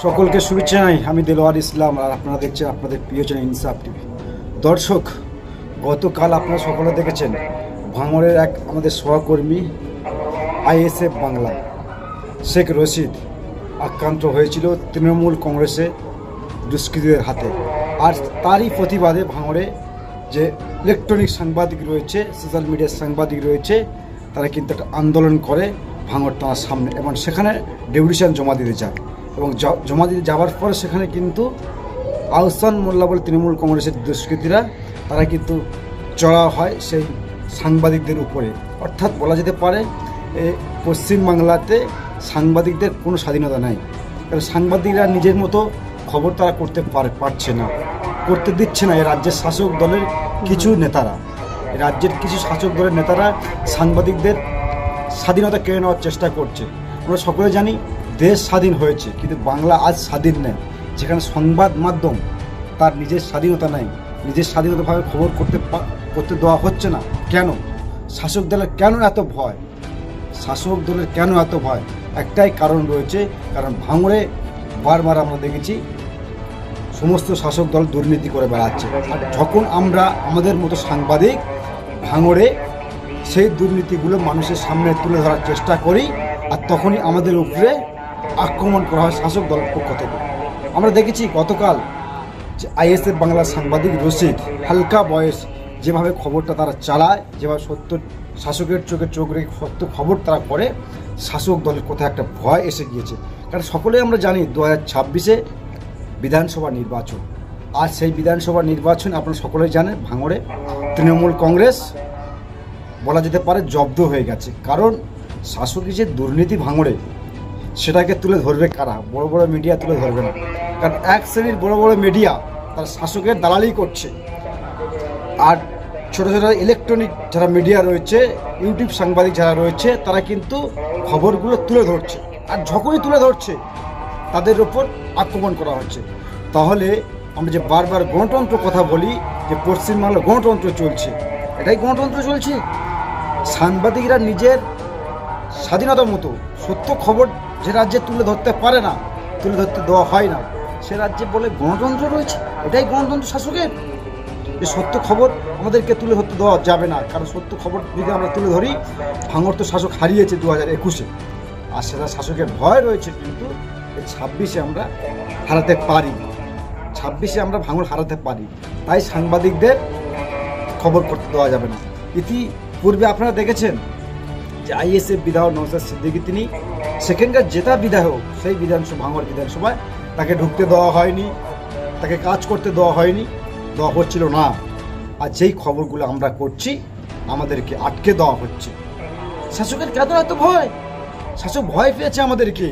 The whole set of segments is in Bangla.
সকলকে শুভেচ্ছা জানাই। আমি দেলোয়ার ইসলাম, আর আপনারা দেখছেন আপনাদের প্রিয় চ্যানেল ইনসাফ টিভি। দর্শক, গতকাল আপনারা সকলে দেখেছেন ভাঙড়ের এক আমাদের সহকর্মী আইএসএফ বাংলা শেখ রশিদ আক্রান্ত হয়েছিল তৃণমূল কংগ্রেসের দুষ্কৃতীদের হাতে। আর তারই প্রতিবাদে ভাঙড়ে যে ইলেকট্রনিক সাংবাদিক রয়েছে, সোশ্যাল মিডিয়ার সাংবাদিক রয়েছে, তারা কিন্তু একটা আন্দোলন করে ভাঙড় থানার সামনে এবং সেখানে ডেপুটেশন জমা দিতে যায়। এবং জমা দিতে যাওয়ার পরে সেখানে কিন্তু আহসান মোল্লা বলে তৃণমূল কংগ্রেসের দুষ্কৃতীরা তারা কিন্তু চড়া হয় সেই সাংবাদিকদের উপরে। অর্থাৎ বলা যেতে পারে পশ্চিমবাংলাতে সাংবাদিকদের কোনো স্বাধীনতা নাই, কারণ সাংবাদিকরা নিজের মতো খবর তারা করতে পারছে না, করতে দিচ্ছে না। এই রাজ্যের শাসক দলের কিছু নেতারা, রাজ্যের কিছু শাসক দলের নেতারা সাংবাদিকদের স্বাধীনতা কেড়ে নেওয়ার চেষ্টা করছে। আমরা সকলে জানি দেশ স্বাধীন হয়েছে, কিন্তু বাংলা আজ স্বাধীন নেই, যেখানে সংবাদ মাধ্যম তার নিজের স্বাধীনতা নেই, নিজের স্বাধীনতাভাবে খবর করতে দেওয়া হচ্ছে না। কেন? শাসক দলের কেন এত ভয়? শাসক দলের কেন এত ভয়? একটাই কারণ রয়েছে, কারণ ভাঙড়ে বারবার আমরা দেখেছি সমস্ত শাসক দল দুর্নীতি করে বেড়াচ্ছে। আর যখন আমরা আমাদের মতো সাংবাদিক ভাঙড়ে সেই দুর্নীতিগুলো মানুষের সামনে তুলে ধরার চেষ্টা করি, আর তখনই আমাদের উপরে আক্রমণ করা হয় শাসক দলের পক্ষ থেকে। আমরা দেখেছি গতকাল যে আইএসএফ বাংলার সাংবাদিক রশিদ হালকা বয়স যেভাবে খবরটা তারা চালায়, যেভাবে সত্য শাসকের চোখে চোখ রেখে সত্য খবর তারা করে, শাসক দলের কোথায় একটা ভয় এসে গিয়েছে। কারণ সকলেই আমরা জানি 2026-এ বিধানসভা নির্বাচন, আর সেই বিধানসভা নির্বাচন আপনারা সকলেই জানেন ভাঙড়ে তৃণমূল কংগ্রেস বলা যেতে পারে জব্দ হয়ে গেছে। কারণ শাসকের যে দুর্নীতি ভাঙড়ে, সেটাকে তুলে ধরবে কারা? বড় বড় মিডিয়া তুলে ধরবে না, কারণ এক শ্রেণীর বড় বড় মিডিয়া তারা শাসকের দালালি করছে। আর ছোটো ছোটো ইলেকট্রনিক যারা মিডিয়া রয়েছে, ইউটিউব সাংবাদিক যারা রয়েছে, তারা কিন্তু খবরগুলো তুলে ধরছে, আর যখনই তুলে ধরছে তাদের ওপর আক্রমণ করা হচ্ছে। তাহলে আমরা যে বারবার গণতন্ত্র কথা বলি, যে পশ্চিমবাংলায় গণতন্ত্র চলছে, এটাই গণতন্ত্র চলছে। সাংবাদিকরা নিজের স্বাধীনতা মতো সত্য খবর যে রাজ্যে তুলে ধরতে পারে না, তুলে ধরতে দেওয়া হয় না, সে রাজ্যে বলে গণতন্ত্র রয়েছে। এটাই গণতন্ত্র শাসকের, যে সত্য খবর আমাদেরকে তুলে ধরতে দেওয়া যাবে না। কারণ সত্য খবর যদি আমরা তুলে ধরি, ভাঙড় তো শাসক হারিয়েছে 2021-এ, আর সেটা শাসকের ভয় রয়েছে, কিন্তু 26-এ আমরা হারাতে পারি, 26-এ আমরা ভাঙড় হারাতে পারি। তাই সাংবাদিকদের খবর করতে দেওয়া যাবে না। ইতিপূর্বে আপনারা দেখেছেন যে আইএসএফ বিধায়ক নওশাদ সিদ্দিকী, তিনি সেখানকার জেতা বিধায়ক, সেই ভাঙড় বিধানসভায় তাকে ঢুকতে দেওয়া হয়নি, তাকে কাজ করতে দেওয়া হয়নি, দেওয়া হচ্ছিল না। আর যেই খবরগুলো আমরা করছি আমাদেরকে আটকে দেওয়া হচ্ছে। শাসকের কেন এত ভয়? শাসক ভয় পেয়েছে আমাদেরকে,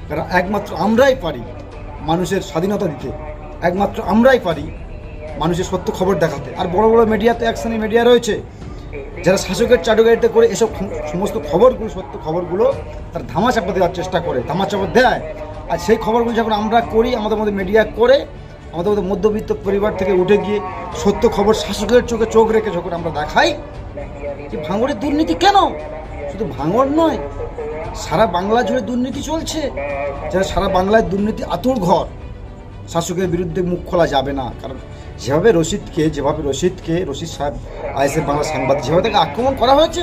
কারণ একমাত্র আমরাই পারি মানুষের স্বাধীনতা দিতে, একমাত্র আমরাই পারি মানুষের সত্য খবর দেখাতে। আর বড় বড় মিডিয়াতে এক শ্রেণীর মিডিয়া রয়েছে যারা শাসকের চাটুকারিতে করে এসব সমস্ত খবরগুলো, সত্য খবরগুলো তারা ধামাচাপা দেওয়ার চেষ্টা করে, ধামাচাপা দেয়। আর সেই খবরগুলো যখন আমরা করি, আমাদের মধ্যে মিডিয়া করে, আমাদের মধ্যে মধ্যবিত্ত পরিবার থেকে উঠে গিয়ে সত্য খবর শাসকের চোখে চোখ রেখে যখন আমরা দেখাই যে ভাঙড়ের দুর্নীতি কেন, শুধু ভাঙড় নয়, সারা বাংলা জুড়ে দুর্নীতি চলছে, যারা সারা বাংলায় দুর্নীতি আতুর ঘর, শাসকের বিরুদ্ধে মুখ খোলা যাবে না। কারণ যেভাবে রশিদ সাহেব আইএসএফ বাংলা সাংবাদিক যেভাবে তাকে আক্রমণ করা হয়েছে,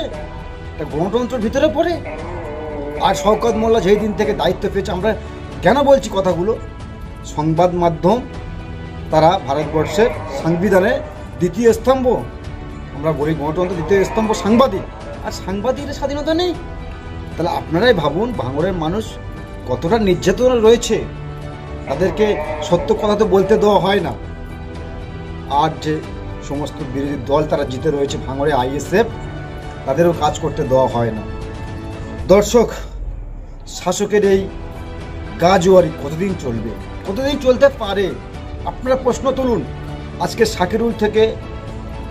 এটা গণতন্ত্রের ভিতরে পড়ে। আর শওকত মোল্লা যেই দিন থেকে দায়িত্ব পেয়েছে, আমরা কেন বলছি কথাগুলো, সংবাদ মাধ্যম তারা ভারতবর্ষের সংবিধানের দ্বিতীয় স্তম্ভ, আমরা বলি গণতন্ত্রের দ্বিতীয় স্তম্ভ সাংবাদিক, আর সাংবাদিকের স্বাধীনতা নেই। তাহলে আপনারাই ভাবুন ভাঙড়ের মানুষ কতটা নির্যাতন রয়েছে, তাদেরকে সত্য কথা তো বলতে দেওয়া হয় না। আর যে সমস্ত বিরোধী দল তারা জিতে রয়েছে ভাঙড়ে আইএসএফ, তাদেরও কাজ করতে দেওয়া হয় না। দর্শক, শাসকের এই গাজোয়ারি কতদিন চলবে, কতদিন চলতে পারে? আপনারা প্রশ্ন তুলুন। আজকে সাকিরুল থেকে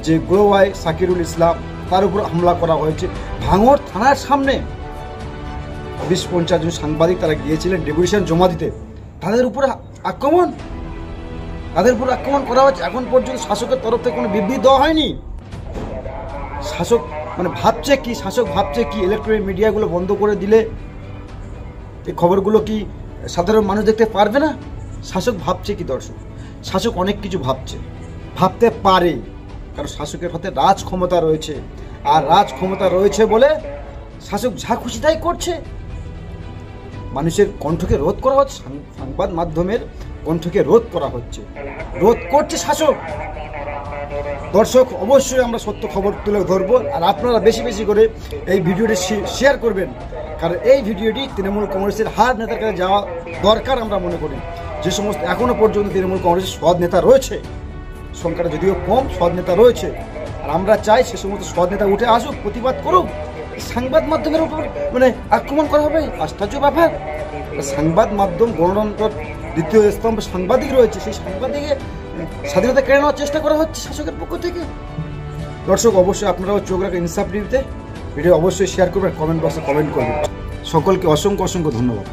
যে গ্রোয়াই সাকিরুল ইসলাম, তার উপর হামলা করা হয়েছে ভাঙড় থানার সামনে। 20-50 জন সাংবাদিক তারা গিয়েছিলেন ডেপুটেশন জমা দিতে, তাদের উপরে আক্রমণ করা হচ্ছে। এখন পর্যন্ত শাসকের তরফ থেকে কোনো বিবৃতি দেওয়া হয়নি। শাসক ভাবছে কি, শাসক ভাবছে কি ইলেকট্রনিক মিডিয়াগুলো বন্ধ করে দিলে এই খবরগুলো কি সাধারণ মানুষ দেখতে পারবে না? শাসক ভাবছে কি দর্শক? শাসক অনেক কিছু ভাবতে পারে, কারণ শাসকের হাতে রাজ ক্ষমতা রয়েছে। আর রাজ ক্ষমতা রয়েছে বলে শাসক যা খুশি তাই করছে। মানুষের কণ্ঠকে রোধ করা হচ্ছে, সংবাদ মাধ্যমের কণ্ঠকে রোধ করা হচ্ছে, রোধ করছে শাসক। দর্শক, অবশ্যই আমরা সত্য খবর তুলে ধরবো, আর আপনারা বেশি বেশি করে এই ভিডিওটি শেয়ার করবেন, কারণ এই ভিডিওটি তৃণমূল কংগ্রেসের হার নেতার কাছে যাওয়া দরকার আমরা মনে করি। যে সমস্ত এখনো পর্যন্ত তৃণমূল কংগ্রেসের সৎ নেতা রয়েছে, সংখ্যাটা যদিও কম, সৎ নেতা রয়েছে, আর আমরা চাই সে সমস্ত সৎ নেতা উঠে আসুক, প্রতিবাদ করুক। সংবাদ মাধ্যমের উপর আক্রমণ করা হবে, আশ্চর্য ব্যাপার। সংবাদ মাধ্যম গণতন্ত্রের দ্বিতীয় স্তম্ভে সাংবাদিক রয়েছে, সেই সাংবাদিকের স্বাধীনতা কেড়ে নেওয়ার চেষ্টা করা হচ্ছে শাসকের পক্ষ থেকে। দর্শক, অবশ্যই আপনারাও চোখ রাখেন ইনসাফ টিভিতে। ভিডিও অবশ্যই শেয়ার করবেন, কমেন্ট বক্সে কমেন্ট করবেন। সকলকে অসংখ্য ধন্যবাদ।